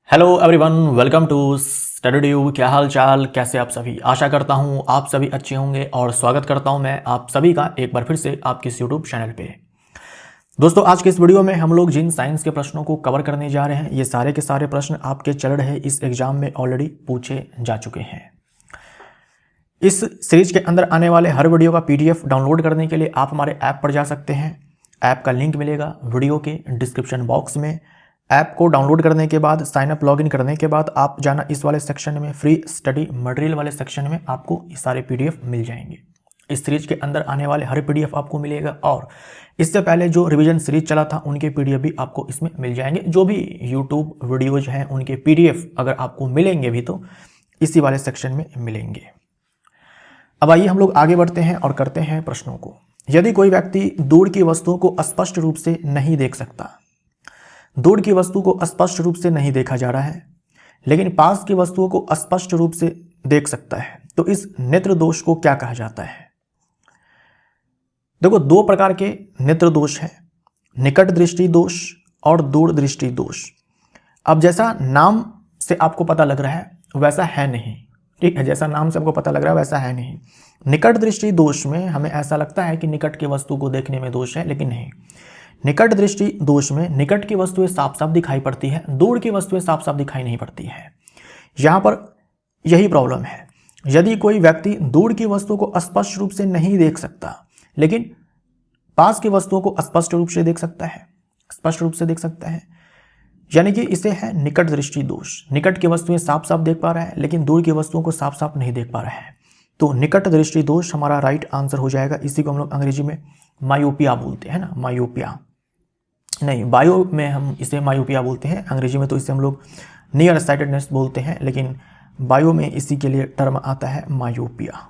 Hello everyone, welcome to study. क्या हाल चाल, कैसे आप सभी। आशा करता हूँ आप सभी अच्छे होंगे और स्वागत करता हूँ मैं आप सभी का एक बार फिर से आपके इस यूट्यूब चैनल पे। दोस्तों, आज के इस वीडियो में हम लोग जिन साइंस के प्रश्नों को कवर करने जा रहे हैं, ये सारे के सारे प्रश्न आपके चल रहे इस एग्जाम में ऑलरेडी पूछे जा चुके हैं। इस सीरीज के अंदर आने वाले हर वीडियो का PDF डाउनलोड करने के लिए आप हमारे ऐप पर जा सकते हैं। ऐप का लिंक मिलेगा वीडियो के डिस्क्रिप्शन बॉक्स में। ऐप को डाउनलोड करने के बाद साइन अप लॉगिन करने के बाद आप जाना इस वाले सेक्शन में, फ्री स्टडी मटेरियल वाले सेक्शन में आपको ये सारे PDF मिल जाएंगे। इस सीरीज के अंदर आने वाले हर PDF आपको मिलेगा और इससे पहले जो रिवीजन सीरीज चला था उनके PDF भी आपको इसमें मिल जाएंगे। जो भी यूट्यूब वीडियोज हैं उनके PDF अगर आपको मिलेंगे भी तो इसी वाले सेक्शन में मिलेंगे। अब आइए हम लोग आगे बढ़ते हैं और करते हैं प्रश्नों को। यदि कोई व्यक्ति दूर की वस्तुओं को स्पष्ट रूप से नहीं देख सकता, दूर की वस्तु को स्पष्ट रूप से नहीं देखा जा रहा है लेकिन पास की वस्तुओं को स्पष्ट रूप से देख सकता है, तो इस नेत्र दोष को क्या कहा जाता है। देखो, दो प्रकार के नेत्र दोष हैं, निकट दृष्टि दोष और दूर दृष्टि दोष। अब जैसा नाम से आपको पता लग रहा है वैसा है नहीं, ठीक है। जैसा नाम से आपको पता लग रहा है वैसा है नहीं। निकट दृष्टि दोष में हमें ऐसा लगता है कि निकट की वस्तु को देखने में दोष है, लेकिन नहीं। निकट दृष्टि दोष में निकट की वस्तुएं साफ साफ दिखाई पड़ती है, दूर की वस्तुएं साफ साफ दिखाई नहीं पड़ती है। यहां पर यही प्रॉब्लम है। यदि कोई व्यक्ति दूर की वस्तु को स्पष्ट रूप से नहीं देख सकता लेकिन पास की वस्तुओं को स्पष्ट रूप से देख सकता है, स्पष्ट रूप से देख सकता है, यानी कि इसे है निकट दृष्टि दोष। निकट की वस्तुएं साफ साफ देख पा रहा है लेकिन दूर की वस्तुओं को साफ साफ नहीं देख पा रहा है, तो निकट दृष्टि दोष हमारा राइट आंसर हो जाएगा। इसी को हम लोग अंग्रेजी में मायोपिया बोलते हैं ना, मायोपिया नहीं, बायो में हम इसे मायोपिया बोलते हैं, अंग्रेजी में तो इसे हम लोग नियर साइटेडनेस बोलते हैं, लेकिन बायो में इसी के लिए टर्म आता है मायोपिया।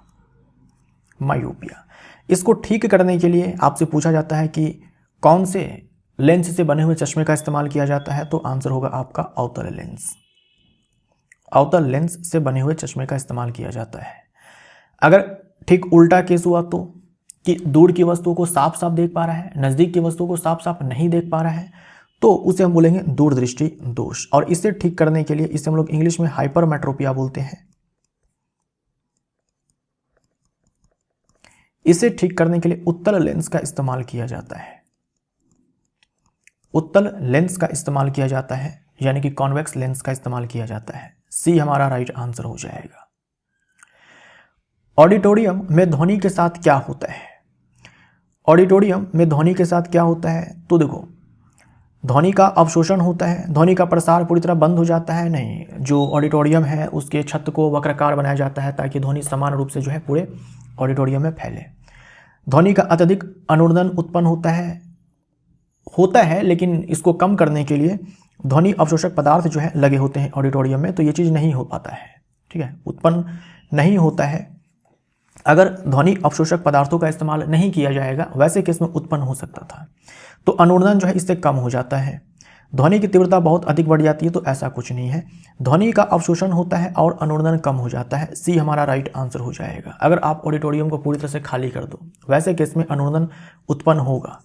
मायोपिया इसको ठीक करने के लिए आपसे पूछा जाता है कि कौन से लेंस से बने हुए चश्मे का इस्तेमाल किया जाता है, तो आंसर होगा आपका अवतल लेंस। अवतल लेंस से बने हुए चश्मे का इस्तेमाल किया जाता है। अगर ठीक उल्टा केस हुआ तो कि दूर की वस्तु को साफ साफ देख पा रहा है, नजदीक की वस्तु को साफ साफ नहीं देख पा रहा है, तो उसे हम बोलेंगे दूरदृष्टि दोष। और इसे ठीक करने के लिए इसे हम लोग इंग्लिश में हाइपरमेट्रोपिया बोलते हैं। इसे ठीक करने के लिए उत्तल लेंस का इस्तेमाल किया जाता है। उत्तल लेंस का इस्तेमाल किया जाता है, यानी कि कॉन्वेक्स लेंस का इस्तेमाल किया जाता है। सी हमारा राइट आंसर हो जाएगा। ऑडिटोरियम में ध्वनि के साथ क्या होता है। ऑडिटोरियम में ध्वनि के साथ क्या होता है, तो देखो, ध्वनि का अवशोषण होता है, ध्वनि का प्रसार पूरी तरह बंद हो जाता है नहीं। जो ऑडिटोरियम है उसके छत को वक्राकार बनाया जाता है ताकि ध्वनि समान रूप से जो है पूरे ऑडिटोरियम में फैले। ध्वनि का अत्यधिक अनुर्दन उत्पन्न होता है लेकिन इसको कम करने के लिए ध्वनि अवशोषक पदार्थ जो है लगे होते हैं ऑडिटोरियम में, तो ये चीज़ नहीं हो पाता है, ठीक है, उत्पन्न नहीं होता है। अगर ध्वनि अवशोषक पदार्थों का इस्तेमाल नहीं किया जाएगा वैसे केस में उत्पन्न हो सकता था, तो अनुर्दन जो है इससे कम हो जाता है। ध्वनि की तीव्रता बहुत अधिक बढ़ जाती है, तो ऐसा कुछ नहीं है। ध्वनि का अवशोषण होता है और अनुर्दन कम हो जाता है। सी हमारा राइट आंसर हो जाएगा। अगर आप ऑडिटोरियम को पूरी तरह से खाली कर दो वैसे केस में अनुर्दन उत्पन्न होगा,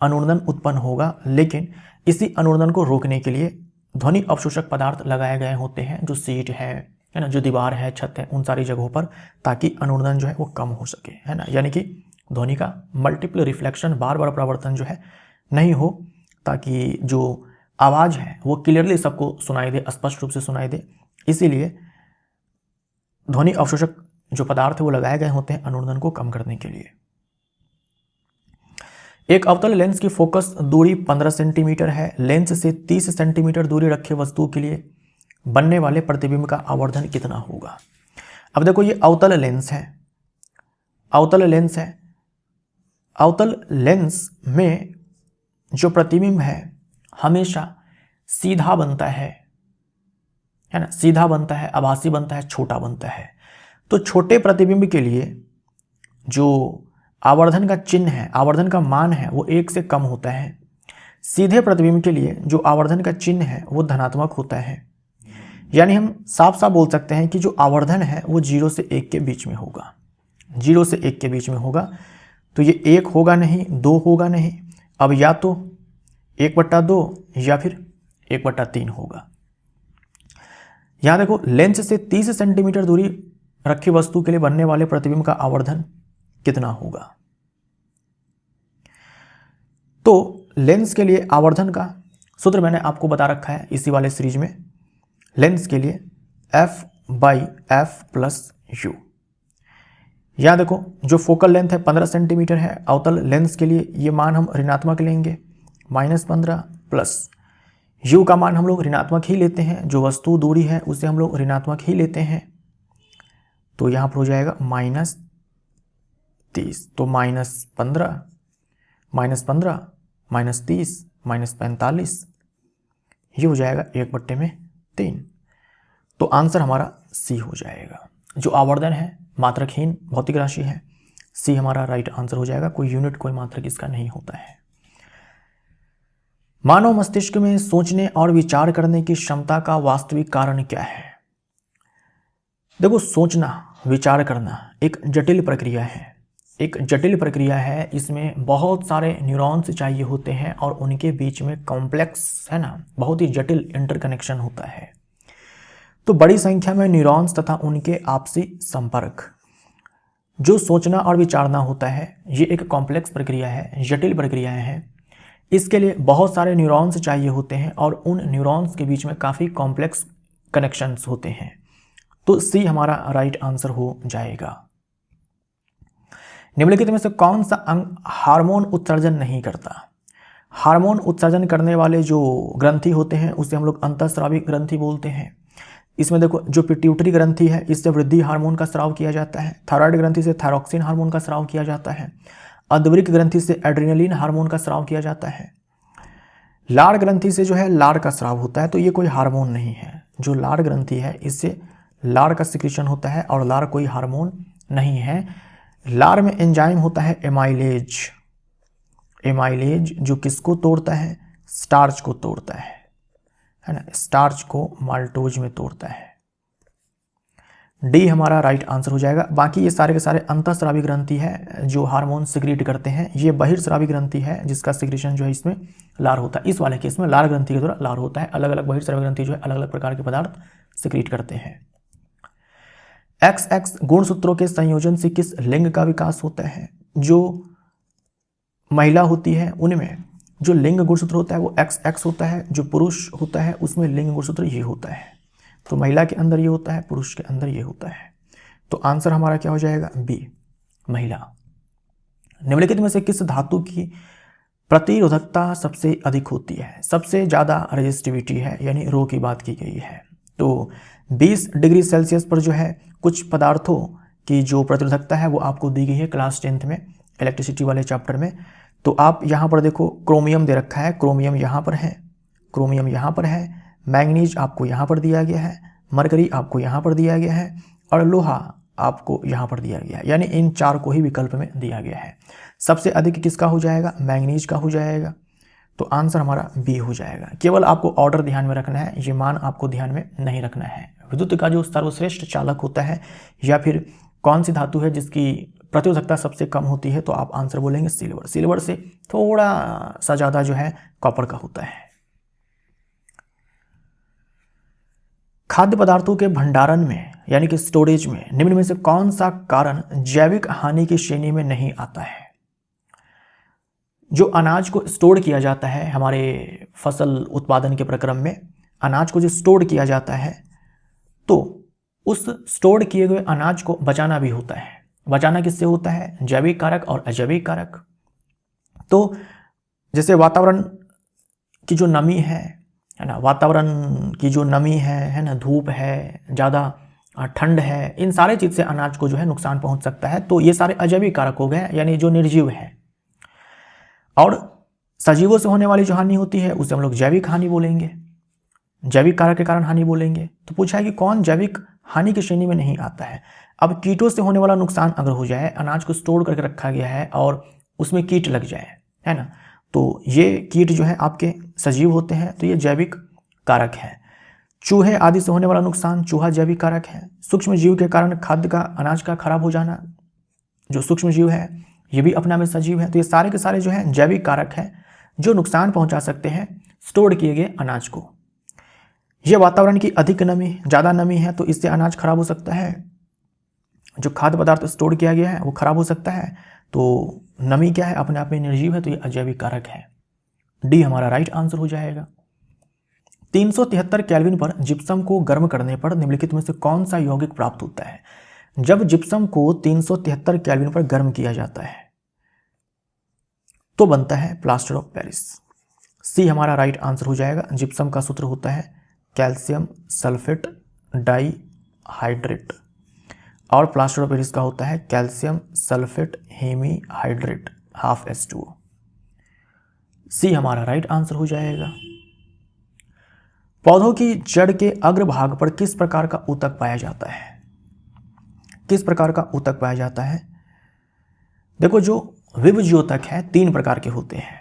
अनुर्दन उत्पन्न होगा, लेकिन इसी अनुर्दन को रोकने के लिए ध्वनि अवशोषक पदार्थ लगाए गए होते हैं, जो सीट है ना, जो दीवार है, छत है, उन सारी जगहों पर, ताकि अनुर्दन जो है वो कम हो सके, है ना। यानी कि ध्वनि का मल्टीपल रिफ्लेक्शन, बार बार परावर्तन जो है नहीं हो, ताकि जो आवाज़ है वो क्लियरली सबको सुनाई दे, स्पष्ट रूप से सुनाई दे। इसीलिए ध्वनि अवशोषक जो पदार्थ है वो लगाए गए होते हैं अनुर्दन को कम करने के लिए। एक अवतल लेंस की फोकस दूरी 15 सेंटीमीटर है। लेंस से 30 सेंटीमीटर दूरी रखे वस्तु के लिए बनने वाले प्रतिबिंब का आवर्धन कितना होगा। अब देखो, ये अवतल लेंस है, अवतल लेंस है। अवतल लेंस में जो प्रतिबिंब है हमेशा सीधा बनता है ना, सीधा बनता है, आभासी बनता है, छोटा बनता है। तो छोटे प्रतिबिंब के लिए जो आवर्धन का चिन्ह है, आवर्धन का मान है, वो 1 से कम होता है। सीधे प्रतिबिंब के लिए जो आवर्धन का चिन्ह है वो धनात्मक होता है। यानी हम साफ साफ बोल सकते हैं कि जो आवर्धन है वो 0 से 1 के बीच में होगा, 0 से 1 के बीच में होगा। तो ये 1 होगा नहीं, 2 होगा नहीं, अब या तो 1/2 या फिर 1/3 होगा। यहां देखो लेंस से 30 सेंटीमीटर दूरी रखी वस्तु के लिए बनने वाले प्रतिबिंब का आवर्धन कितना होगा। तो लेंस के लिए आवर्धन का सूत्र मैंने आपको बता रखा है इसी वाले सीरीज में। लेंस के लिए F/F+U। यहां देखो जो फोकल लेंथ है 15 सेंटीमीटर है, अवतल लेंस के लिए ये मान हम ऋणात्मक लेंगे -15 प्लस U का मान हम लोग ऋणात्मक ही लेते हैं, जो वस्तु दूरी है उसे हम लोग ऋणात्मक ही लेते हैं। तो यहाँ पर हो जाएगा -30, तो -15 -30 -45, ये हो जाएगा 1/3। तो आंसर हमारा सी हो जाएगा। जो आवर्धन है मात्रकहीन भौतिक राशि है, सी हमारा राइट आंसर हो जाएगा। कोई यूनिट कोई मात्रक इसका नहीं होता है। मानव मस्तिष्क में सोचने और विचार करने की क्षमता का वास्तविक कारण क्या है। देखो सोचना विचार करना एक जटिल प्रक्रिया है, इसमें बहुत सारे न्यूरॉन्स चाहिए होते हैं और उनके बीच में कॉम्प्लेक्स है ना, बहुत ही जटिल इंटरकनेक्शन होता है। तो बड़ी संख्या में न्यूरॉन्स तथा उनके आपसी संपर्क, जो सोचना और विचारना होता है, ये एक कॉम्प्लेक्स प्रक्रिया है, जटिल प्रक्रियाएं हैं। इसके लिए बहुत सारे न्यूरॉन्स चाहिए होते हैं और उन न्यूरॉन्स के बीच में काफ़ी कॉम्प्लेक्स कनेक्शंस होते हैं। तो सी हमारा राइट आंसर हो जाएगा। निम्नलिखित में से कौन सा अंग हार्मोन उत्सर्जन नहीं करता। हार्मोन उत्सर्जन करने वाले जो ग्रंथि होते हैं उसे हम लोग अंतःस्रावी ग्रंथि बोलते हैं। इसमें देखो जो पिट्यूटरी ग्रंथि है इससे वृद्धि हार्मोन का स्राव किया जाता है, थायराइड ग्रंथि से थायरोक्सिन हार्मोन का स्राव किया जाता है, अधवृक्क ग्रंथि से एड्रेनलिन हार्मोन का स्राव किया जाता है, लाड़ ग्रंथि से जो है लाड़ का स्राव होता है। तो ये कोई हार्मोन नहीं है। जो लाड़ ग्रंथि है इससे लाड़ का सिक्रीशन होता है और लाड़ कोई हार्मोन नहीं है। लार में एंजाइम होता है एमाइलेज, जो किसको तोड़ता है, स्टार्च को तोड़ता है ना, स्टार्च को माल्टोज में तोड़ता है। डी हमारा राइट आंसर हो जाएगा। बाकी ये सारे के सारे अंतःस्रावी ग्रंथि है जो हार्मोन सिक्रीट करते हैं। ये बहिर्स्रावी ग्रंथि है जिसका सिक्रीशन जो है इसमें लार होता है। इस वाले केस में लार ग्रंथि के द्वारा लार होता है। अलग अलग बहिर्स्रावी ग्रंथि जो है अलग अलग प्रकार के पदार्थ सिक्रीट करते हैं। XX गुणसूत्रों के संयोजन से किस लिंग का विकास होता है। जो महिला होती है उनमें जो लिंग गुणसूत्र होता है वो XX होता है, जो पुरुष होता है उसमें लिंग गुणसूत्र ये होता है। तो महिला के अंदर ये होता है, पुरुष के अंदर ये होता है। तो आंसर हमारा क्या हो जाएगा, बी महिला। निम्नलिखित में से किस धातु की प्रतिरोधकता सबसे अधिक होती है। सबसे ज़्यादा रेजिस्टिविटी है यानी रो की बात की गई है। तो 20 डिग्री सेल्सियस पर जो है कुछ पदार्थों की जो प्रतिरोधकता है वो आपको दी गई है क्लास 10th में इलेक्ट्रिसिटी वाले चैप्टर में। तो आप यहाँ पर देखो क्रोमियम दे रखा है, क्रोमियम यहाँ पर है, क्रोमियम यहाँ पर है, मैंगनीज आपको यहाँ पर दिया गया है, मरकरी आपको यहाँ पर दिया गया है और लोहा आपको यहाँ पर दिया गया है। यानी इन चार को ही विकल्प में दिया गया है। सबसे अधिक किसका हो जाएगा, मैंगनीज का हो जाएगा। तो आंसर हमारा बी हो जाएगा। केवल आपको ऑर्डर ध्यान में रखना है, ये मान आपको ध्यान में नहीं रखना है। विद्युत का जो सर्वश्रेष्ठ चालक होता है या फिर कौन सी धातु है जिसकी प्रतिरोधकता सबसे कम होती है, तो आप आंसर बोलेंगे सिल्वर। सिल्वर से थोड़ा सा ज़्यादा जो है कॉपर का होता है। खाद्य पदार्थों के भंडारण में यानी कि स्टोरेज में निम्न में से कौन सा कारण जैविक हानि की श्रेणी में नहीं आता है। जो अनाज को स्टोर किया जाता है हमारे फसल उत्पादन के प्रक्रम में, अनाज को जो स्टोर किया जाता है तो उस स्टोर किए हुए अनाज को बचाना भी होता है। बचाना किससे होता है, जैविक कारक और अजैविक कारक। तो जैसे वातावरण की जो नमी है ना, वातावरण की जो नमी है ना, धूप है, ज़्यादा ठंड है, इन सारे चीज़ से अनाज को जो है नुकसान पहुंच सकता है। तो ये सारे अजैविक कारक हो गए यानी जो निर्जीव है। और सजीवों से होने वाली जो हानि होती है उसे हम लोग जैविक हानि बोलेंगे, जैविक कारक के कारण हानि बोलेंगे। तो पूछा है कि कौन जैविक हानि की श्रेणी में नहीं आता है। अब कीटों से होने वाला नुकसान अगर हो जाए, अनाज को स्टोर करके रखा गया है और उसमें कीट लग जाए, है ना, तो ये कीट जो है आपके सजीव होते हैं, तो ये जैविक कारक है। चूहे आदि से होने वाला नुकसान, चूहा जैविक कारक है। सूक्ष्म जीव के कारण खाद्य का, अनाज का खराब हो जाना, जो सूक्ष्म जीव है ये भी अपना में सजीव है। तो ये सारे के सारे जो है जैविक कारक हैं जो नुकसान पहुंचा सकते हैं स्टोर किए गए अनाज को। ये वातावरण की अधिक नमी, ज़्यादा नमी है तो इससे अनाज खराब हो सकता है, जो खाद्य पदार्थ स्टोर किया गया है वो खराब हो सकता है। तो नमी क्या है, अपने आप में निर्जीव है, तो ये अजैविक कारक है। डी हमारा राइट आंसर हो जाएगा। 373 केल्विन पर जिप्सम को गर्म करने पर निम्नलिखित में से कौन सा यौगिक प्राप्त होता है? जब जिप्सम को 373 केल्विन पर गर्म किया जाता है तो बनता है प्लास्टर ऑफ पेरिस। सी हमारा राइट आंसर हो जाएगा। जिप्सम का सूत्र होता है कैल्शियम सल्फेट डाई हाइड्रेट, और प्लास्टर ऑफ पेरिस का होता है calcium sulphate hemihydrate half H2O। See हमारा राइट आंसर हो जाएगा। पौधों की जड़ के अग्रभाग पर किस प्रकार का ऊतक पाया जाता है? किस प्रकार का ऊतक पाया जाता है? देखो, जो विभज्योतक है 3 प्रकार के होते हैं।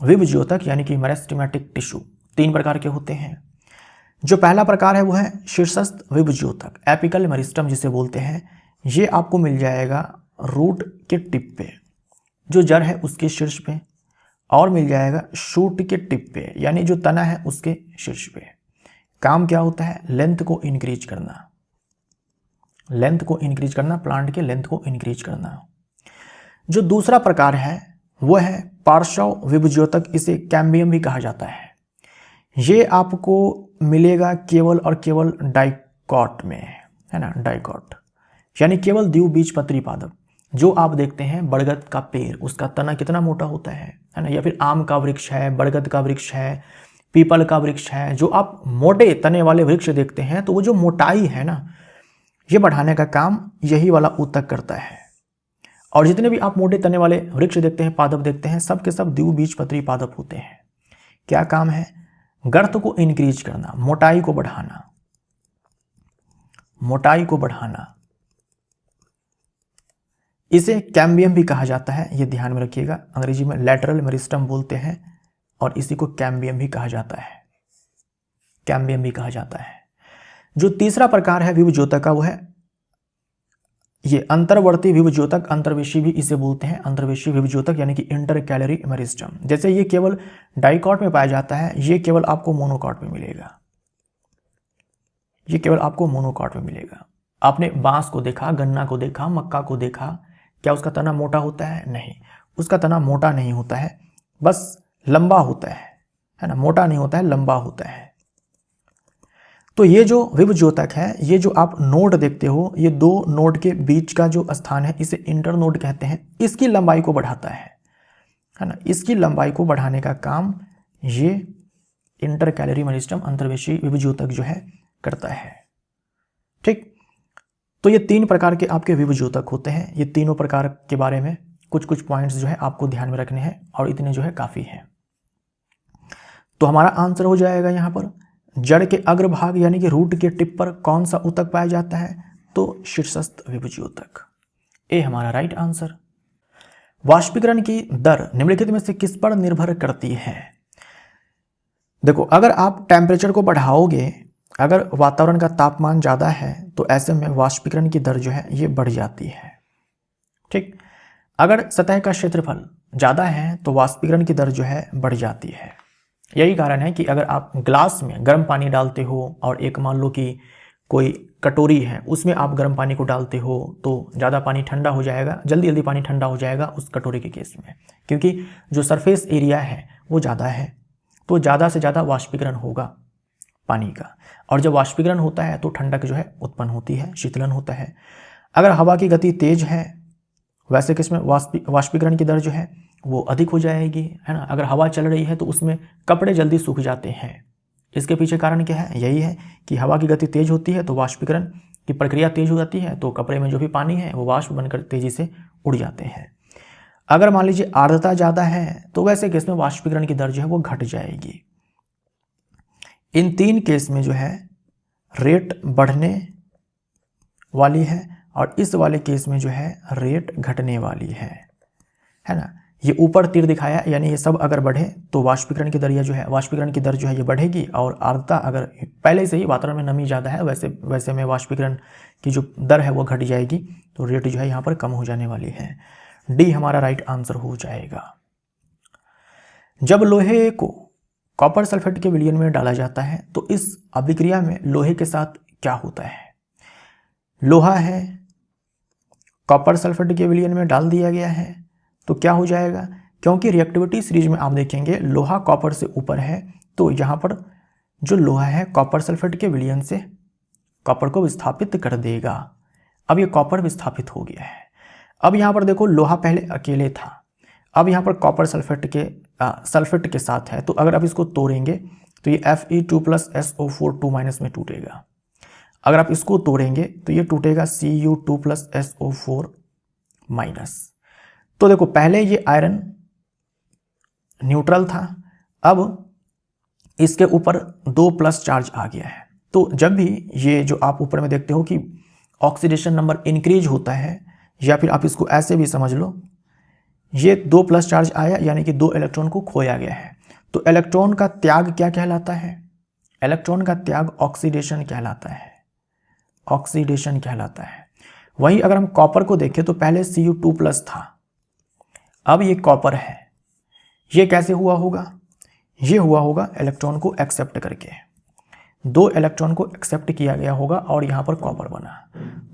विभज्योतक यानी कि मेरिस्टेमेटिक टिश्यू 3 प्रकार के होते हैं। जो पहला प्रकार है वो है शीर्षस्थ विभज्योतक, एपिकल मेरिस्टम जिसे बोलते हैं। ये आपको मिल जाएगा रूट के टिप पे, जो जड़ है उसके शीर्ष पे, और मिल जाएगा शूट के टिप पे यानी जो तना है उसके शीर्ष पे। काम क्या होता है? लेंथ को इंक्रीज करना, लेंथ को इंक्रीज करना, प्लांट के लेंथ को इंक्रीज करना। जो दूसरा प्रकार है वो है पार्श्व विभज्योतक, इसे कैम्बियम भी कहा जाता है। ये आपको मिलेगा केवल और केवल डाइकॉट में, है ना, डाइकॉट यानी केवल द्विबीजपत्री पादप। जो आप देखते हैं बरगद का पेड़, उसका तना कितना मोटा होता है ना, या फिर आम का वृक्ष है, बरगद का वृक्ष है, पीपल का वृक्ष है, जो आप मोटे तने वाले वृक्ष देखते हैं तो वो जो मोटाई है ना, ये बढ़ाने का काम यही वाला ऊतक करता है। और जितने भी आप मोटे तने वाले वृक्ष देखते हैं, पादप देखते हैं, सब के सब द्विबीजपत्री पादप होते हैं। क्या काम है? गर्त को इंक्रीज करना, मोटाई को बढ़ाना, मोटाई को बढ़ाना। इसे कैम्बियम भी कहा जाता है, ये ध्यान में रखिएगा। अंग्रेजी में लैटरल मेरिस्टम बोलते हैं और इसी को कैम्बियम भी कहा जाता है, कैम्बियम भी कहा जाता है। जो तीसरा प्रकार है विभज्योतक का वो है ये अंतर्वर्ती विभज्योतक, अंतर्वेशी भी इसे बोलते हैं, अंतर्वेशी विभज्योतक यानी कि इंटरकैलरी मेरिस्टम। जैसे ये केवल डाइकॉट में पाया जाता है, ये केवल आपको मोनोकॉट में मिलेगा, ये केवल आपको मोनोकॉट में मिलेगा। आपने बांस को देखा, गन्ना को देखा, मक्का को देखा, क्या उसका तना मोटा होता है? नहीं, उसका तना मोटा नहीं होता है, बस लंबा होता है ना, मोटा नहीं होता है, लंबा होता है। तो ये जो विभज्योतक है, ये जो आप नोड देखते हो, ये 2 नोड के बीच का जो स्थान है इसे इंटरनोड कहते हैं। इसकी लंबाई को बढ़ाता है ना, इसकी लंबाई को बढ़ाने का काम ये इंटरकैलरी मेरिस्टम, अंतर्वेशी विभज्योतक जो है करता है। ठीक, तो ये 3 प्रकार के आपके विभज्योतक होते हैं। ये तीनों प्रकार के बारे में कुछ कुछ पॉइंट्स जो है आपको ध्यान में रखने हैं, और इतने जो है काफ़ी हैं। तो हमारा आंसर हो जाएगा यहाँ पर जड़ के अग्रभाग यानी कि रूट के टिप पर कौन सा ऊतक पाया जाता है? तो शीर्षस्थ विभज्योतक। ए हमारा राइट आंसर। वाष्पीकरण की दर निम्नलिखित में से किस पर निर्भर करती है? देखो, अगर आप टेम्परेचर को बढ़ाओगे, अगर वातावरण का तापमान ज़्यादा है तो ऐसे में वाष्पीकरण की दर जो है ये बढ़ जाती है। ठीक, अगर सतह का क्षेत्रफल ज़्यादा है तो वाष्पीकरण की दर जो है बढ़ जाती है। यही कारण है कि अगर आप ग्लास में गर्म पानी डालते हो और एक मान लो कि कोई कटोरी है, उसमें आप गर्म पानी को डालते हो तो ज़्यादा पानी ठंडा हो जाएगा, जल्दी जल्दी पानी ठंडा हो जाएगा उस कटोरी के केस में, क्योंकि जो सरफेस एरिया है वो ज़्यादा है, तो ज़्यादा से ज़्यादा वाष्पीकरण होगा पानी का। और जब वाष्पीकरण होता है तो ठंडक जो है उत्पन्न होती है, शीतलन होता है। अगर हवा की गति तेज है, वैसे किसमें वाष्पीकरण की दर जो है वो अधिक हो जाएगी, है ना। अगर हवा चल रही है तो उसमें कपड़े जल्दी सूख जाते हैं। इसके पीछे कारण क्या है? यही है कि हवा की गति तेज होती है तो वाष्पीकरण की प्रक्रिया तेज हो जाती है, तो कपड़े में जो भी पानी है वो वाष्प बनकर तेजी से उड़ जाते हैं। अगर मान लीजिए आर्द्रता ज़्यादा है तो वैसे केस में वाष्पीकरण की दर जो है वो घट जाएगी। इन 3 केस में जो है रेट बढ़ने वाली है और इस वाले केस में जो है रेट घटने वाली है ना। ये ऊपर तीर दिखाया, यानी ये सब अगर बढ़े तो वाष्पीकरण की दर वाष्पीकरण की दर जो है ये बढ़ेगी, और आर्द्रता अगर पहले से ही वातावरण में नमी ज़्यादा है वैसे में वाष्पीकरण की जो दर है वो घट जाएगी, तो रेट जो है यहाँ पर कम हो जाने वाली है। डी हमारा राइट आंसर हो जाएगा। जब लोहे को कॉपर सल्फेट के विलयन में डाला जाता है तो इस अभिक्रिया में लोहे के साथ क्या होता है? लोहा है, कॉपर सल्फेट के विलयन में डाल दिया गया है तो क्या हो जाएगा? क्योंकि रिएक्टिविटी सीरीज में आप देखेंगे लोहा कॉपर से ऊपर है तो यहाँ पर जो लोहा है कॉपर सल्फेट के विलयन से कॉपर को विस्थापित कर देगा। अब ये कॉपर विस्थापित हो गया है। अब यहाँ पर देखो लोहा पहले अकेले था, अब यहाँ पर कॉपर सल्फेट के साथ है तो अगर आप इसको तोड़ेंगे तो ये Fe2+SO4 2- में टूटेगा। अगर आप इसको तोड़ेंगे तो ये टूटेगा Cu2+SO4-। तो देखो पहले ये आयरन न्यूट्रल था, अब इसके ऊपर 2+ चार्ज आ गया है। तो जब भी ये जो आप ऊपर में देखते हो कि ऑक्सीडेशन नंबर इंक्रीज होता है, या फिर आप इसको ऐसे भी समझ लो, ये 2+ चार्ज आया यानी कि 2 इलेक्ट्रॉन को खोया गया है। तो इलेक्ट्रॉन का त्याग क्या कहलाता है? इलेक्ट्रॉन का त्याग ऑक्सीडेशन कहलाता है, ऑक्सीडेशन कहलाता है। वहीं अगर हम कॉपर को देखें तो पहले Cu2+ था, अब ये कॉपर है। ये कैसे हुआ होगा? ये हुआ होगा इलेक्ट्रॉन को एक्सेप्ट करके, 2 इलेक्ट्रॉन को एक्सेप्ट किया गया होगा और यहाँ पर कॉपर बना।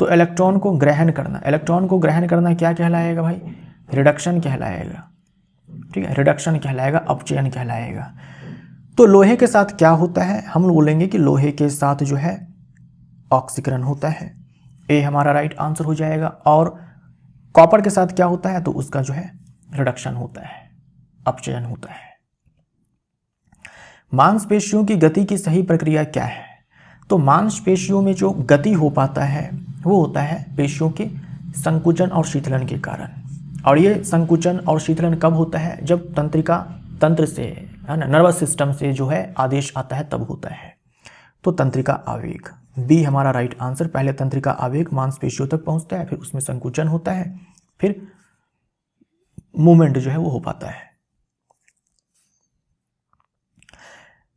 तो इलेक्ट्रॉन को ग्रहण करना, इलेक्ट्रॉन को ग्रहण करना क्या कहलाएगा भाई? रिडक्शन कहलाएगा। ठीक है, रिडक्शन कहलाएगा, अपचयन कहलाएगा। तो लोहे के साथ क्या होता है? हम बोलेंगे कि लोहे के साथ जो है ऑक्सीकरण होता है, ए हमारा राइट आंसर हो जाएगा। और कॉपर के साथ क्या होता है? तो उसका जो है रिडक्शन होता है, अपचयन होता है। मांसपेशियों की गति की सही प्रक्रिया क्या है? तो मांसपेशियों में जो गति हो पाता है वो होता है पेशियों के संकुचन और शीतलन के कारण। और ये संकुचन और शीतलन कब होता है? जब तंत्र से, है ना, नर्वस सिस्टम से जो है आदेश आता है तब होता है। तो तंत्रिका आवेग, बी हमारा राइट आंसर। पहले तंत्रिका आवेग मांसपेशियों तक पहुंचता है, फिर उसमें संकुचन होता है, फिर मूवमेंट जो है वो हो पाता है।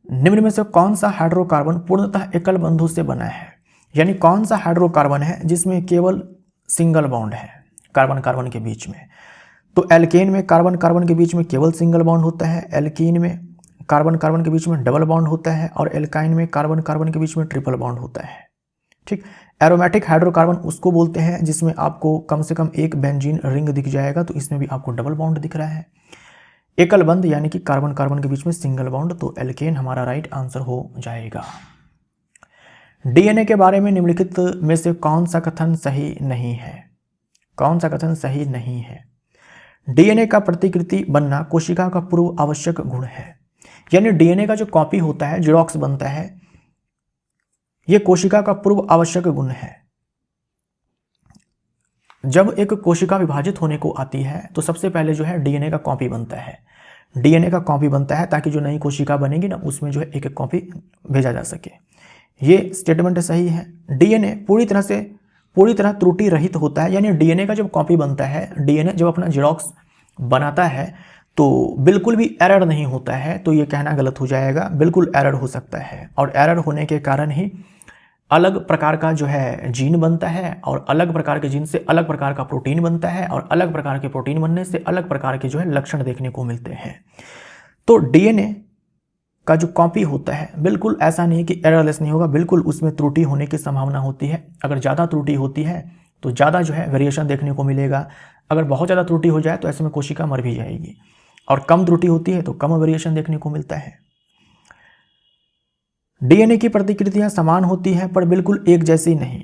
निम्न में से कौन सा हाइड्रोकार्बन पूर्णतः एकल बंधु से बना है? यानी कौन सा हाइड्रोकार्बन है जिसमें केवल सिंगल बॉन्ड है कार्बन कार्बन के बीच में? तो एल्केन में कार्बन कार्बन के बीच में केवल सिंगल बॉन्ड होता है, एल्कीन में कार्बन कार्बन के बीच में डबल बॉन्ड होता है, और एल्काइन में कार्बन कार्बन के बीच में ट्रिपल बॉन्ड होता है। ठीक, एरोमेटिक हाइड्रोकार्बन उसको बोलते हैं जिसमें आपको कम से कम एक बेंजीन रिंग दिख जाएगा, तो इसमें भी आपको डबल बॉन्ड दिख रहा है। एकल बंध यानी कि कार्बन कार्बन के बीच में सिंगल बॉन्ड, तो एल्केन हमारा राइट आंसर हो जाएगा। डीएनए के बारे में निम्नलिखित में से कौन सा कथन सही नहीं है? कौन सा कथन सही नहीं है? डीएनए का प्रतिकृति बनना कोशिका का पूर्व आवश्यक गुण है। यानी डीएनए का जो कॉपी होता है, जेरोक्स बनता है, यह कोशिका का पूर्व आवश्यक गुण है। जब एक कोशिका विभाजित होने को आती है तो सबसे पहले जो है डीएनए का कॉपी बनता है। डीएनए का कॉपी बनता है ताकि जो नई कोशिका बनेगी ना उसमें जो है एक एक कॉपी भेजा जा सके। ये स्टेटमेंट सही है। डीएनए पूरी तरह त्रुटि रहित होता है। यानी डीएनए का जब कॉपी बनता है, डीएनए जब अपना जेरोक्स बनाता है तो बिल्कुल भी एरर नहीं होता है। तो ये कहना गलत हो जाएगा, बिल्कुल एरर हो सकता है, और एरर होने के कारण ही अलग प्रकार का जो है जीन बनता है, और अलग प्रकार के जीन से अलग प्रकार का प्रोटीन बनता है, और अलग प्रकार के प्रोटीन बनने से अलग प्रकार के जो है लक्षण देखने को मिलते हैं। तो डीएनए का जो कॉपी होता है बिल्कुल ऐसा नहीं कि एररलेस नहीं होगा, बिल्कुल उसमें त्रुटि होने की संभावना होती है। अगर ज़्यादा त्रुटि होती है तो ज़्यादा जो है वेरिएशन देखने को मिलेगा। अगर बहुत ज़्यादा त्रुटि हो जाए तो ऐसे में कोशिका मर भी जाएगी, और कम त्रुटि होती है तो कम वेरिएशन देखने को मिलता है। डीएनए की प्रतिकृतियां समान होती हैं पर बिल्कुल एक जैसी नहीं।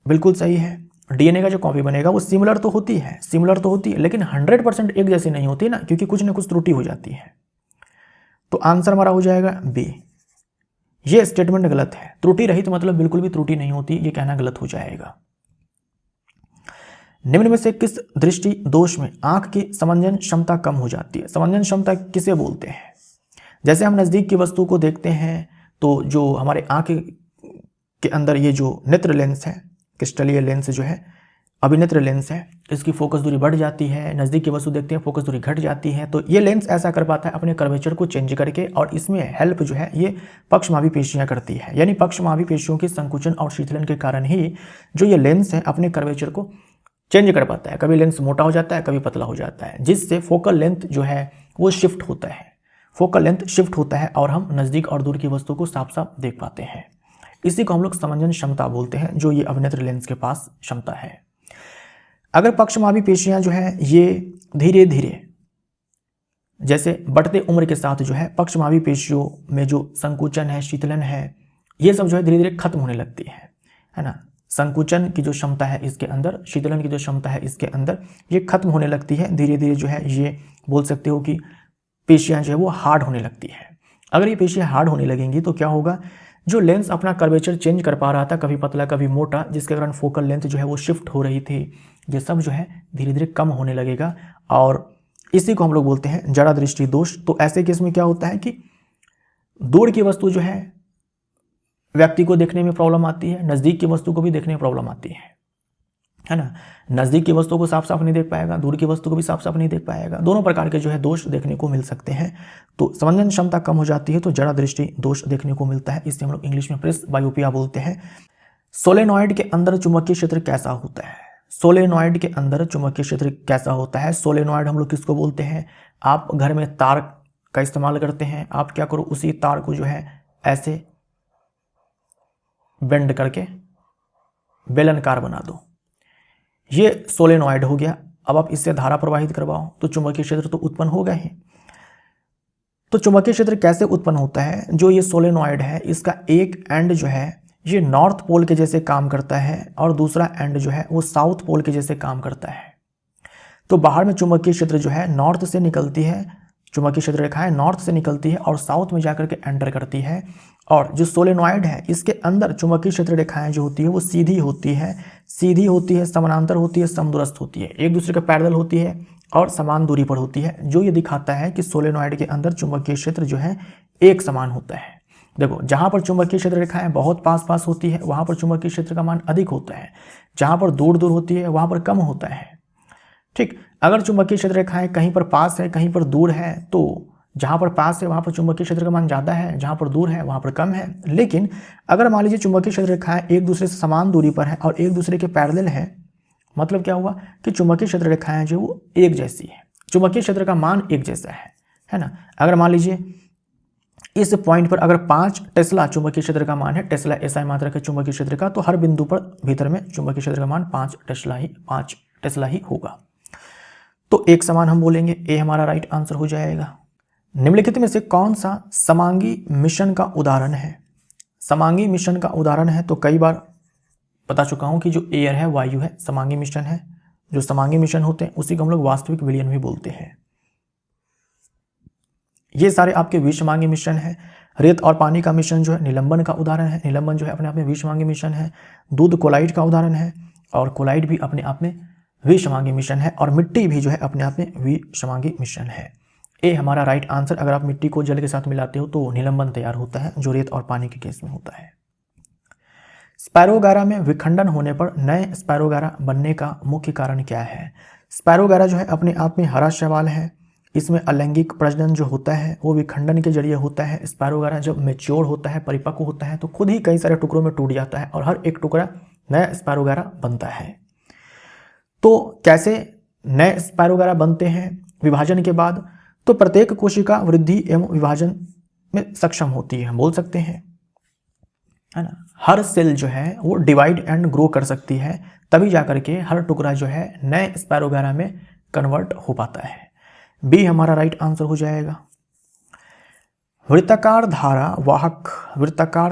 बिल्कुल सही है। डीएनए का जो कॉपी बनेगा वो सिमिलर तो होती है, लेकिन 100% एक जैसी नहीं होती ना, क्योंकि कुछ ना कुछ त्रुटि हो जाती है। तो आंसर हमारा हो जाएगा बी। ये स्टेटमेंट गलत है। त्रुटि रहित मतलब बिल्कुल भी त्रुटि नहीं होती, ये कहना गलत हो जाएगा। निम्न में से किस दृष्टि दोष में आंख की समंजन क्षमता कम हो जाती है? समंजन क्षमता किसे बोलते हैं? जैसे हम नज़दीक की वस्तु को देखते हैं तो जो हमारे आंख के अंदर ये जो नेत्र लेंस है, क्रिस्टलीय लेंस जो है, अभिनेत्र लेंस है, इसकी फोकस दूरी बढ़ जाती है। नज़दीक की वस्तु देखते हैं, फोकस दूरी घट जाती है। तो ये लेंस ऐसा कर पाता है अपने कर्वेचर को चेंज करके, और इसमें हेल्प जो है ये पक्षमावी पेशियां करती है। यानी पक्षमावी पेशियों के संकुचन और शीतलन के कारण ही जो ये लेंस है अपने कर्वेचर को चेंज कर पाता है। कभी लेंस मोटा हो जाता है, कभी पतला हो जाता है, जिससे फोकल लेंथ जो है वो शिफ्ट होता है। फोकल लेंथ शिफ्ट होता है और हम नज़दीक और दूर की वस्तु को साफ साफ देख पाते हैं। इसी को हम लोग समंजन क्षमता बोलते हैं, जो ये अभिनेत्र लेंस के पास क्षमता है। अगर पक्षमावी पेशियां जो है ये धीरे धीरे जैसे बढ़ते उम्र के साथ जो है पक्षमावी पेशियों में जो संकुचन है, शीतलन है, ये सब जो है धीरे धीरे खत्म होने लगती है ना। संकुचन की जो क्षमता है इसके अंदर, शीतलन की जो क्षमता है इसके अंदर, ये खत्म होने लगती है धीरे धीरे जो है। ये बोल सकते हो कि पेशियां जो है वो हार्ड होने लगती है। अगर ये पेशियां हार्ड होने लगेंगी तो क्या होगा, जो लेंस अपना कर्वेचर चेंज कर पा रहा था, कभी पतला कभी मोटा, जिसके कारण फोकल लेंथ जो है वो शिफ्ट हो रही थी, ये सब जो है धीरे धीरे कम होने लगेगा और इसी को हम लोग बोलते हैं जड़ा दृष्टि दोष। तो ऐसे केस में क्या होता है कि दूर की वस्तु जो है व्यक्ति को देखने में प्रॉब्लम आती है, नज़दीक की वस्तु को भी देखने में प्रॉब्लम आती है ना। नज़दीक की वस्तु को साफ साफ नहीं देख पाएगा, दूर की वस्तु को भी साफ साफ नहीं देख पाएगा। दोनों प्रकार के जो है दोष देखने को मिल सकते हैं। तो समंजन क्षमता कम हो जाती है तो जड़ा दृष्टि दोष देखने को मिलता है। इससे हम लोग इंग्लिश में प्रेस बायोपिया बोलते हैं। सोलेनॉइड के अंदर चुंबकीय क्षेत्र कैसा होता है? सोलेनॉइड के अंदर चुंबकीय क्षेत्र कैसा होता है? सोलेनॉइड हम लोग किसको बोलते हैं? आप घर में तार का इस्तेमाल करते हैं, आप क्या करो, उसी तार को जो है ऐसे बेंड करके बेलनकार बना दो, ये सोलेनॉइड हो गया। अब आप इससे धारा प्रवाहित करवाओ तो चुंबकीय क्षेत्र तो उत्पन्न होगा ही। तो चुंबकीय क्षेत्र कैसे उत्पन्न होता है? जो ये सोलेनॉइड है इसका एक एंड जो है ये नॉर्थ पोल के जैसे काम करता है और दूसरा एंड जो है वो साउथ पोल के जैसे काम करता है। तो बाहर में चुंबकीय क्षेत्र जो है नॉर्थ से निकलती है, चुंबकीय क्षेत्र रेखाएं नॉर्थ से निकलती है और साउथ में जाकर के एंटर करती है। और जो सोलेनॉइड है इसके अंदर चुंबकीय क्षेत्र रेखाएं जो होती है वो सीधी होती है, समानांतर होती है, समदूरस्थ होती है, एक दूसरे के पैरेलल होती है और समान दूरी पर होती है, जो ये दिखाता है कि सोलेनॉइड के अंदर चुंबकीय क्षेत्र जो है एक समान होता है। देखो, जहां पर चुंबकीय क्षेत्र रेखाएं बहुत पास पास होती है वहां पर चुंबकीय क्षेत्र का मान अधिक होता है, जहां पर दूर दूर होती है वहां पर कम होता है। ठीक, अगर चुंबकीय क्षेत्र रेखाएं कहीं पर पास है कहीं पर दूर है तो जहां पर पास है वहां पर चुंबकीय क्षेत्र का मान ज़्यादा है, जहां पर दूर है वहां पर कम है। लेकिन अगर मान लीजिए चुंबकीय क्षेत्र रेखाएं एक दूसरे से समान दूरी पर है और एक दूसरे के पैरेलल है, मतलब क्या हुआ कि चुंबकीय क्षेत्र रेखाएं जो वो एक जैसी है, चुंबकीय क्षेत्र का मान एक जैसा है ना। अगर मान लीजिए इस पॉइंट पर अगर 5 टेस्ला चुंबकीय क्षेत्र का मान है, टेस्ला एसआई मात्रा के चुंबकीय क्षेत्र का, तो हर बिंदु पर भीतर में चुंबकीय क्षेत्र का मान 5 टेस्ला ही होगा। तो एक समान हम बोलेंगे, ए हमारा राइट आंसर हो जाएगा। निम्नलिखित में से कौन सा समांगी मिश्रण का उदाहरण है? समांगी मिश्रण का उदाहरण है तो कई बार बता चुका हूं कि जो एयर है, वायु है, समांगी मिश्रण है। जो समांगी मिश्रण होते हैं उसी को हम लोग वास्तविक विलयन भी बोलते हैं। ये सारे आपके विषमांगी मिश्रण है। रेत और पानी का मिश्रण जो है निलंबन का उदाहरण है, निलंबन जो है अपने आप में विषमांगी मिश्रण है। दूध कोलाइड का उदाहरण है और कोलाइड भी अपने आप में विषमांगी मिश्रण है और मिट्टी भी जो है अपने आप में विषमांगी मिश्रण है। ए हमारा राइट आंसर। अगर आप मिट्टी को जल के साथ मिलाते हो तो निलंबन तैयार होता है, जो रेत और पानी के केस में होता है। स्पैरोगैरा में विखंडन होने पर नए स्पैरोगैरा बनने का मुख्य कारण क्या है? स्पैरोगैरा जो है अपने आप में हरा शैवाल है, इसमें अलैंगिक प्रजनन जो होता है वो विखंडन के जरिए होता है। स्पैरोगैरा जब मैच्योर होता है, परिपक्व होता है, तो खुद ही कई सारे टुकड़ों में टूट जाता है और हर एक टुकड़ा नया स्पैरोगैरा बनता है। तो कैसे नए स्पैरोगैरा बनते हैं विभाजन के बाद? तो प्रत्येक कोशिका वृद्धि एवं विभाजन में सक्षम होती है, हम बोल सकते हैं, है ना। हर सेल जो है वो डिवाइड एंड ग्रो कर सकती है, तभी जाकर के हर टुकड़ा जो है नए स्पैरोगैरा में कन्वर्ट हो पाता है। बी हमारा राइट आंसर हो जाएगा। वृत्ताकार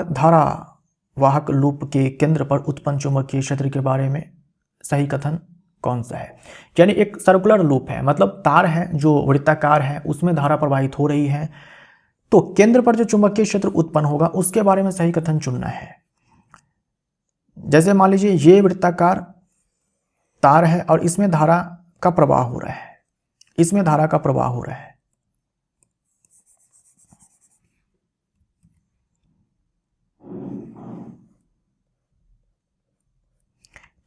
धारा वाहक लूप के केंद्र पर उत्पन्न चुंबकीय क्षेत्र के बारे में सही कथन कौन सा है? यानी एक सर्कुलर लूप है, मतलब तार है जो वृत्ताकार है, उसमें धारा प्रवाहित हो रही है, तो केंद्र पर जो चुंबकीय क्षेत्र उत्पन्न होगा उसके बारे में सही कथन चुनना है। जैसे मान लीजिए ये वृत्ताकार तार है और इसमें धारा का प्रवाह हो रहा है, इसमें धारा का प्रवाह हो रहा है।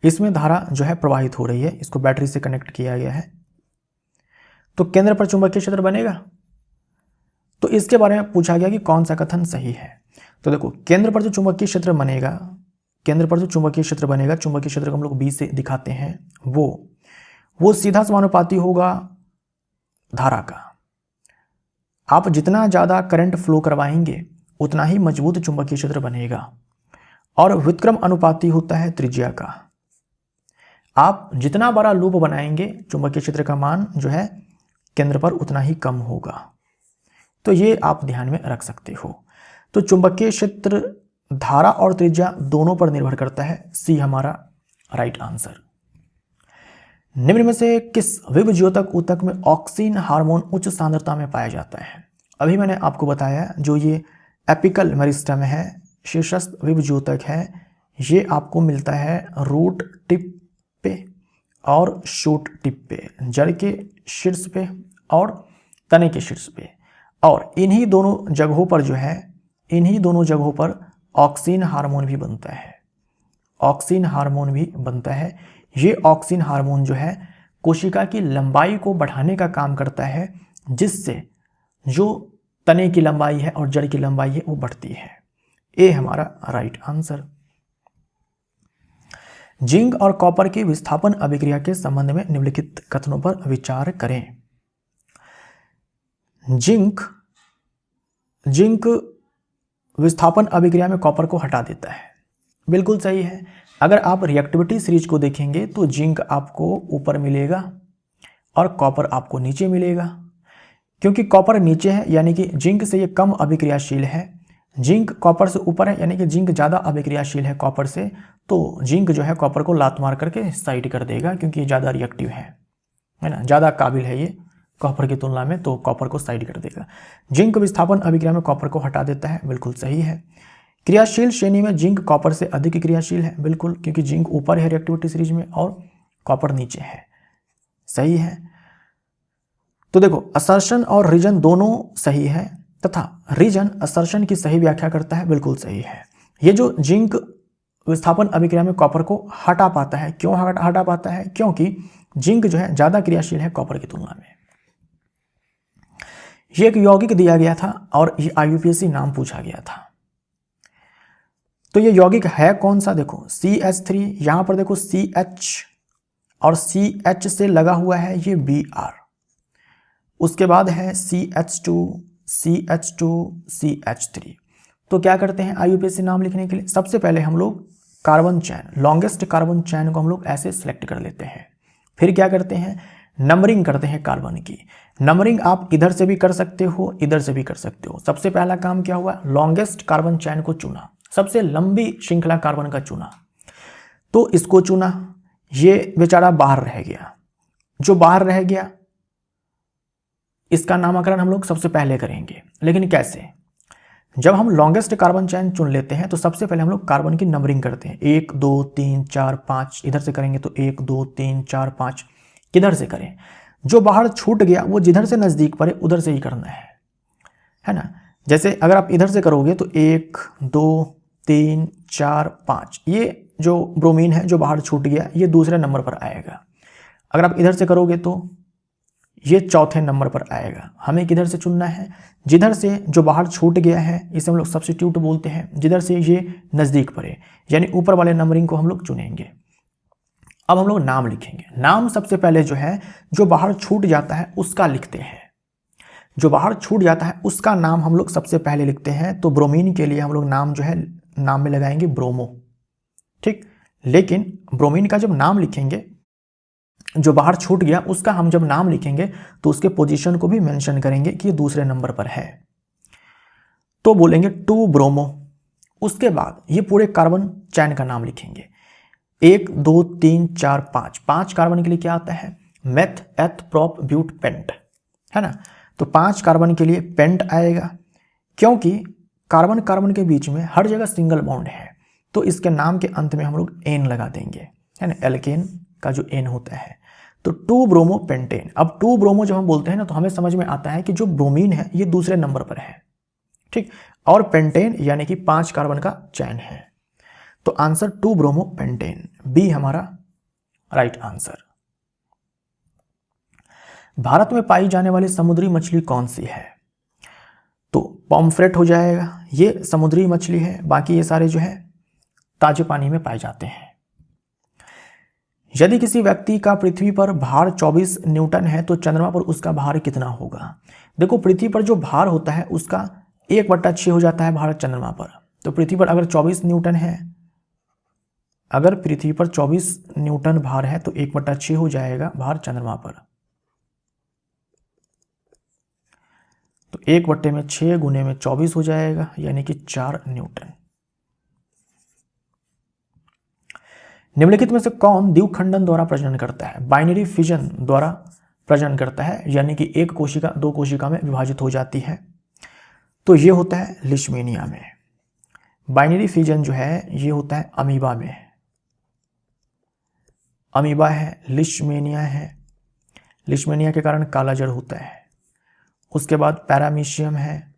इसमें धारा जो है प्रवाहित हो रही है, इसको बैटरी से कनेक्ट किया गया है, तो केंद्र पर चुंबकीय क्षेत्र बनेगा। तो इसके बारे में पूछा गया कि कौन सा कथन सही है। तो देखो, केंद्र पर जो चुंबकीय क्षेत्र बनेगा, केंद्र पर जो चुंबकीय क्षेत्र बनेगा, चुंबकीय क्षेत्र को हम लोग बी से दिखाते हैं, वो सीधा समानुपाती होगा धारा का। आप जितना ज़्यादा करंट फ्लो करवाएंगे उतना ही मजबूत चुंबकीय क्षेत्र बनेगा, और व्युत्क्रम अनुपाती होता है त्रिज्या का। आप जितना बड़ा लूप बनाएंगे चुंबकीय क्षेत्र का मान जो है केंद्र पर उतना ही कम होगा। तो ये आप ध्यान में रख सकते हो। तो चुंबकीय क्षेत्र धारा और त्रिज्या दोनों पर निर्भर करता है। सी हमारा राइट आंसर। निम्न में से किस विभज्योतक ऊतक में ऑक्सिन हार्मोन उच्च सांद्रता में पाया जाता है? अभी मैंने आपको बताया जो ये एपिकल मेरिस्टम है, शीर्षस्थ विभज्योतक है, ये आपको मिलता है रूट टिप पे और शूट टिप पे, जड़ के शीर्ष पे और तने के शीर्ष पे। और इन्हीं दोनों जगहों पर जो है, इन्हीं दोनों जगहों पर ऑक्सिन हार्मोन भी बनता है। ऑक्सिन हार्मोन भी बनता है। ये ऑक्सिन हार्मोन जो है कोशिका की लंबाई को बढ़ाने का काम करता है, जिससे जो तने की लंबाई है और जड़ की लंबाई है वो बढ़ती है। ए हमारा राइट आंसर। जिंक और कॉपर की विस्थापन अभिक्रिया के संबंध में निम्नलिखित कथनों पर विचार करें। जिंक विस्थापन अभिक्रिया में कॉपर को हटा देता है। बिल्कुल सही है। अगर आप रिएक्टिविटी सीरीज को देखेंगे तो जिंक आपको ऊपर मिलेगा और कॉपर आपको नीचे मिलेगा। क्योंकि कॉपर नीचे है यानी कि जिंक से ये कम अभिक्रियाशील है, जिंक कॉपर से ऊपर है यानी कि जिंक ज़्यादा अभिक्रियाशील है कॉपर से, तो जिंक जो है कॉपर को लात मार करके साइड कर देगा, क्योंकि ये ज़्यादा रिएक्टिव है ना, ज़्यादा काबिल है ये कॉपर की तुलना में, तो कॉपर को साइड कर देगा। जिंक विस्थापन अभिक्रिया में कॉपर को हटा देता है। बिल्कुल सही है। क्रियाशील श्रेणी में जिंक कॉपर से अधिक क्रियाशील है। बिल्कुल, क्योंकि जिंक ऊपर है रिएक्टिविटी सीरीज में और कॉपर नीचे है। सही है। तो देखो, असर्शन और रीजन दोनों सही है तथा रीजन असर्शन की सही व्याख्या करता है। बिल्कुल सही है। ये जो जिंक विस्थापन अभिक्रिया में कॉपर को हटा पाता है, क्यों हटा पाता है? क्योंकि जिंक जो है ज्यादा क्रियाशील है कॉपर की तुलना में। ये एक यौगिक दिया गया था और ये IUPAC नाम पूछा गया था। तो ये यौगिक है कौन सा? देखो CH3, यहां पर देखो CH और CH से लगा हुआ है ये Br, उसके बाद है CH2, CH2, CH3। तो क्या करते हैं IUPAC नाम लिखने के लिए? सबसे पहले हम लोग कार्बन चैन, लॉन्गेस्ट कार्बन चैन को हम लोग ऐसे सिलेक्ट कर लेते हैं। फिर क्या करते हैं? नंबरिंग करते हैं कार्बन की। नंबरिंग आप इधर से भी कर सकते हो, इधर से भी कर सकते हो। सबसे पहला काम क्या हुआ? लॉन्गेस्ट कार्बन चैन को चुना, सबसे लंबी श्रृंखला कार्बन का चुना, तो इसको चुना। ये बेचारा बाहर रह गया। जो बाहर रह गया इसका नामकरण हम लोग सबसे पहले करेंगे। लेकिन कैसे? जब हम लॉन्गेस्ट कार्बन चैन चुन लेते हैं तो सबसे पहले हम लोग कार्बन की नंबरिंग करते हैं। 1 2 3 4 5, इधर से करेंगे तो 1 2 3 4 5। किधर से करें? जो बाहर छूट गया वो जिधर से नजदीक पड़े उधर से ही करना है ना। जैसे अगर आप इधर से करोगे तो 1 2 3 4 5, ये जो ब्रोमीन है जो बाहर छूट गया ये दूसरे नंबर पर आएगा। अगर आप इधर से करोगे तो ये चौथे नंबर पर आएगा। हमें किधर से चुनना है? जिधर से जो बाहर छूट गया है इसे हम लोग सब्स्टिट्यूट बोलते हैं, जिधर से ये नज़दीक पड़े, यानी ऊपर वाले नंबरिंग को हम लोग चुनेंगे। अब हम लोग नाम लिखेंगे। नाम सबसे पहले जो है जो बाहर छूट जाता है उसका लिखते हैं। जो बाहर छूट जाता है उसका नाम हम लोग सबसे पहले लिखते हैं। तो ब्रोमीन के लिए हम लोग नाम जो है नाम में लगाएंगे ब्रोमो, ठीक। लेकिन ब्रोमीन का जब नाम लिखेंगे, जो बाहर छूट गया उसका हम जब नाम लिखेंगे तो उसके पोजीशन को भी मेंशन करेंगे कि ये दूसरे नंबर पर है, तो बोलेंगे 2 ब्रोमो। उसके बाद ये पूरे कार्बन चैन का नाम लिखेंगे। 1 2 3 4 5, 5 कार्बन के लिए क्या आता है? मेथ एथ प्रोप ब्यूट पेंट, है ना। तो 5 कार्बन के लिए पेंट आएगा, क्योंकि कार्बन कार्बन के बीच में हर जगह सिंगल बॉन्ड है, तो इसके नाम के अंत में हम लोग एन लगा देंगे, है ना। एल्केन का जो एन होता है, तो 2 ब्रोमो पेंटेन। अब 2 ब्रोमो जब हम बोलते हैं ना तो हमें समझ में आता है कि जो ब्रोमीन है ये दूसरे नंबर पर है, ठीक। और पेंटेन यानी कि 5 कार्बन का चैन है, तो आंसर 2 ब्रोमो पेंटेन, बी हमारा राइट आंसर। भारत में पाई जाने वाली समुद्री मछली कौन सी है? तो पॉम्फ्रेट हो जाएगा, ये समुद्री मछली है। बाकी ये सारे जो है ताजे पानी में पाए जाते हैं। यदि किसी व्यक्ति का पृथ्वी पर भार 24 न्यूटन है तो चंद्रमा पर उसका भार कितना होगा। देखो पृथ्वी पर जो भार होता है उसका 1/6 हो जाता है भार चंद्रमा पर। तो पृथ्वी पर अगर 24 न्यूटन है, अगर पृथ्वी पर 24 न्यूटन भार है तो 1/6 हो जाएगा भार चंद्रमा पर। तो 1/6 गुने में 24 हो जाएगा, यानी कि 4 न्यूटन। निम्नलिखित में से कौन द्विखंडन द्वारा प्रजनन करता है। बाइनरी फिजन द्वारा प्रजनन करता है, यानी कि एक कोशिका दो कोशिका में विभाजित हो जाती है। तो ये होता है लिशमेनिया में। बाइनरी फिजन जो है ये होता है अमीबा में। अमीबा है, लिशमेनिया है, लिशमेनिया के कारण काला जड़ होता है। उसके बाद पैरामीशियम है,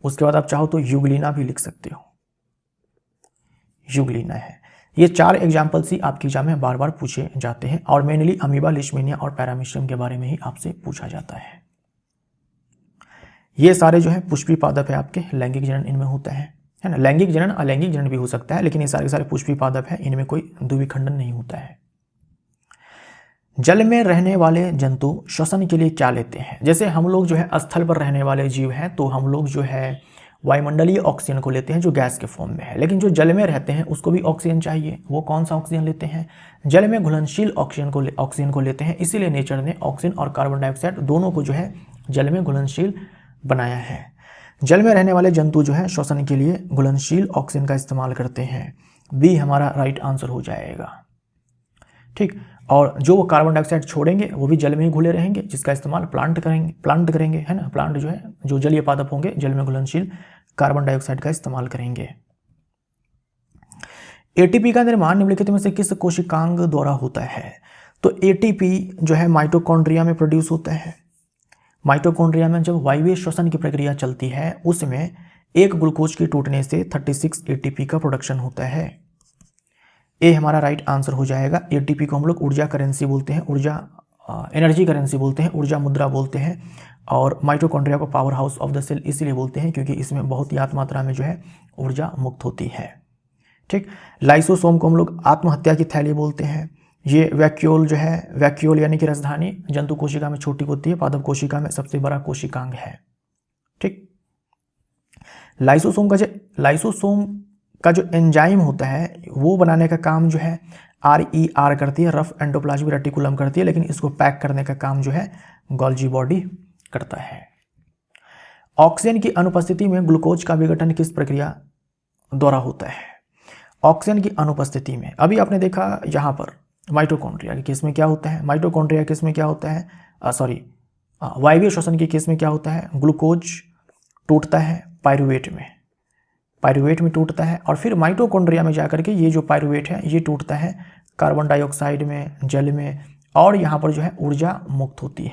उसके बाद आप चाहो तो यूग्लिना भी लिख सकते हो, यूग्लिना है। ये 4 एग्जाम्पल्स ही आपके एग्जाम में बार बार पूछे जाते हैं और मेनली अमीबा, लिशमेनिया और पैरामीशियम के बारे में ही आपसे पूछा जाता है। ये सारे जो है पुष्पी पादप है आपके, लैंगिक जनन इनमें होता है ना। लैंगिक जनन अलैंगिक जनन भी हो सकता है, लेकिन ये सारे सारे पुष्पी पादप है, इनमें कोई द्विखंडन नहीं होता है। जल में रहने वाले जंतु श्वसन के लिए क्या लेते हैं। जैसे हम लोग जो है स्थल पर रहने वाले जीव हैं तो हम लोग जो है वायुमंडलीय ऑक्सीजन को लेते हैं जो गैस के फॉर्म में है, लेकिन जो जल में रहते हैं उसको भी ऑक्सीजन चाहिए। वो कौन सा ऑक्सीजन लेते हैं, जल में घुलनशील ऑक्सीजन को लेते हैं। इसीलिए नेचर ने ऑक्सीजन और कार्बन डाइऑक्साइड दोनों को जो है जल में घुलनशील बनाया है। जल में रहने वाले जंतु जो है श्वसन के लिए घुलनशील ऑक्सीजन का इस्तेमाल करते हैं। बी हमारा राइट आंसर हो जाएगा, ठीक। और जो वो कार्बन डाइऑक्साइड छोड़ेंगे वो भी जल में ही घुले रहेंगे, जिसका इस्तेमाल प्लांट करेंगे, है ना। प्लांट जो है जो जलीय पादप होंगे जल में घुलनशील कार्बन डाइऑक्साइड का इस्तेमाल करेंगे। एटीपी का निर्माण निम्नलिखित में से किस कोशिकांग द्वारा होता है। तो एटीपी जो है माइटोकॉन्ड्रिया में प्रोड्यूस होता है। माइटोकॉन्ड्रिया में जब वायवीय श्वसन की प्रक्रिया चलती है उसमें एक ग्लूकोज के टूटने से 36 एटीपी का प्रोडक्शन होता है। ए हमारा राइट आंसर हो जाएगा। एटीपी को हम लोग ऊर्जा करेंसी बोलते हैं, ऊर्जा एनर्जी करेंसी बोलते हैं, ऊर्जा मुद्रा बोलते हैं। और माइटोकॉन्ड्रिया को power house of the cell इसीलिए बोलते हैं क्योंकि इसमें बहुत ही मात्रा में जो है ऊर्जा मुक्त होती है, ठीक। लाइसोसोम को हम लोग आत्महत्या की थैली बोलते हैं। ये वैक्यूल जो है, वैक्यूल यानी कि राजधानी जंतु कोशिका में छोटी होती है, पादप कोशिका में सबसे बड़ा कोशिकांग है, ठीक। लाइसोसोम का जो एंजाइम होता है वो बनाने का काम जो है RER करती है, रफ एंडोप्लाज्मिक रेटिकुलम करती है, लेकिन इसको पैक करने का काम जो है गोल्जी बॉडी करता है। ऑक्सीजन की अनुपस्थिति में ग्लूकोज का विघटन किस प्रक्रिया द्वारा होता है। ऑक्सीजन की अनुपस्थिति में अभी आपने देखा यहाँ पर माइटोकॉन्ड्रिया के केस में क्या होता है, माइटोकॉन्ड्रिया के केस में क्या होता है, वायवीय श्वसन के केस में क्या होता है, ग्लूकोज टूटता है पायरुवेट में टूटता है और फिर माइटोकॉन्ड्रिया में जाकर के ये जो पायरुवेट है ये टूटता है कार्बन डाइऑक्साइड में, जल में, और यहाँ पर जो है ऊर्जा मुक्त होती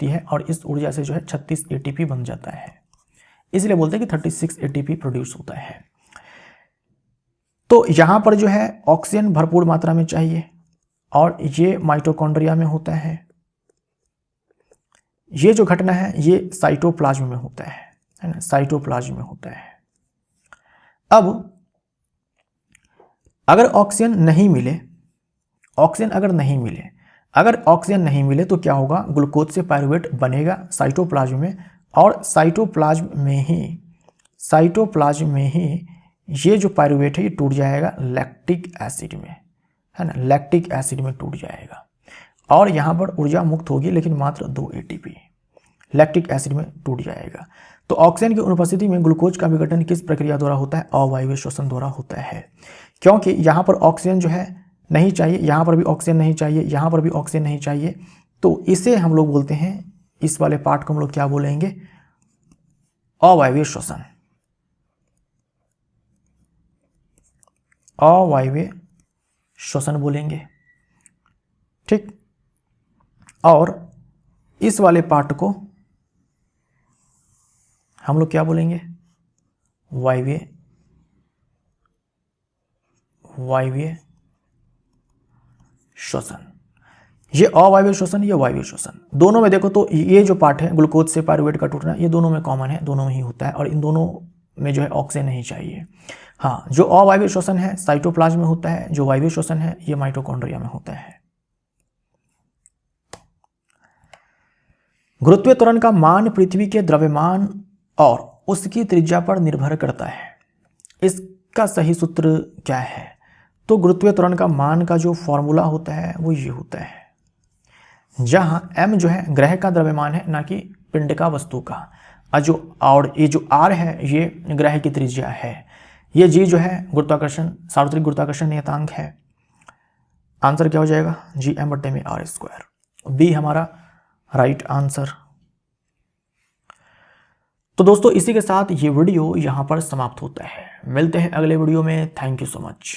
है और इस ऊर्जा से जो है 36 एटीपी बन जाता है। इसलिए बोलते हैं कि 36 एटीपी प्रोड्यूस होता है। तो यहाँ पर जो है ऑक्सीजन भरपूर मात्रा में चाहिए और ये माइटोकॉन्ड्रिया में होता है। ये जो घटना है ये साइटोप्लाज्म में होता है ना, साइटोप्लाज्म में होता है। अब अगर ऑक्सीजन नहीं मिले तो क्या होगा, ग्लूकोज से पायरुवेट बनेगा साइटोप्लाज्म में और साइटोप्लाज्म में ही ये जो पायरुवेट है ये टूट जाएगा लैक्टिक एसिड में, है ना, लैक्टिक एसिड में टूट जाएगा और यहाँ पर ऊर्जा मुक्त होगी लेकिन मात्र 2 एटीपी लैक्टिक एसिड में टूट जाएगा। तो ऑक्सीजन की अनुपस्थिति में ग्लूकोज का विघटन किस प्रक्रिया द्वारा होता है, अवायवीय श्वसन द्वारा होता है। क्योंकि यहाँ पर ऑक्सीजन जो है नहीं चाहिए, यहाँ पर भी ऑक्सीजन नहीं चाहिए, यहाँ पर भी ऑक्सीजन नहीं चाहिए, तो इसे हम लोग बोलते हैं, इस वाले पार्ट को हम लोग क्या बोलेंगे, अवायवीय श्वसन, अवायवीय श्वसन बोलेंगे, ठीक। और इस वाले पार्ट को हम लोग क्या बोलेंगे, वायवीय श्वसन। ये अवायवीय श्वसन, ये वायवीय श्वसन, दोनों में देखो तो ये जो पार्ट है ग्लूकोज से पायरुवेट का टूटना, ये दोनों में कॉमन है, दोनों में ही होता है और इन दोनों में जो है ऑक्सीजन नहीं चाहिए। हाँ, जो अवायवीय श्वसन है साइटोप्लाज्म में होता है, जो वायवीय श्वसन है ये माइटोकॉन्ड्रिया में होता है। गुरुत्वीय त्वरण का मान पृथ्वी के द्रव्यमान और उसकी त्रिज्या पर निर्भर करता है। इसका सही सूत्र क्या है? तो गुरुत्वीय त्वरण का मान का जो फॉर्मूला होता है वो ये होता है, जहां m जो है ग्रह का द्रव्यमान है ना कि पिंड का, वस्तु का, और ये जो r है ये ग्रह की त्रिज्या है, ये g जो है गुरुत्वाकर्षण, सार्वत्रिक गुरुत्वाकर्षण नियतांक है। आंसर क्या हो जाएगा? Gm/r²। बी हमारा राइट आंसर। तो दोस्तों इसी के साथ ये वीडियो यहाँ पर समाप्त होता है। मिलते हैं अगले वीडियो में। Thank you so much.